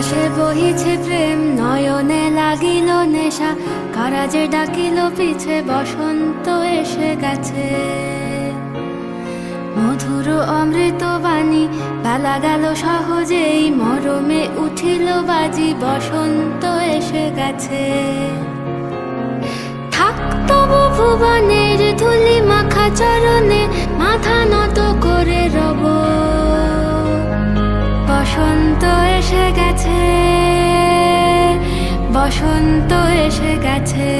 বাতাসে বহিছে প্রেম, নয়নে লাগিল নেশা, কারাজে ডাকিল পিছে, বসন্ত এসে গেছে। মধুর অমৃত বাণী, বেলা গেল সহজেই, মরমে উঠিল বাজি, বসন্ত এসে গেছে। থাক তবু ভুবনের ধুলি মাখা চরণে, মাথা নত করে রব। বসন্ত এসে গেছে, বসন্ত এসে গেছে।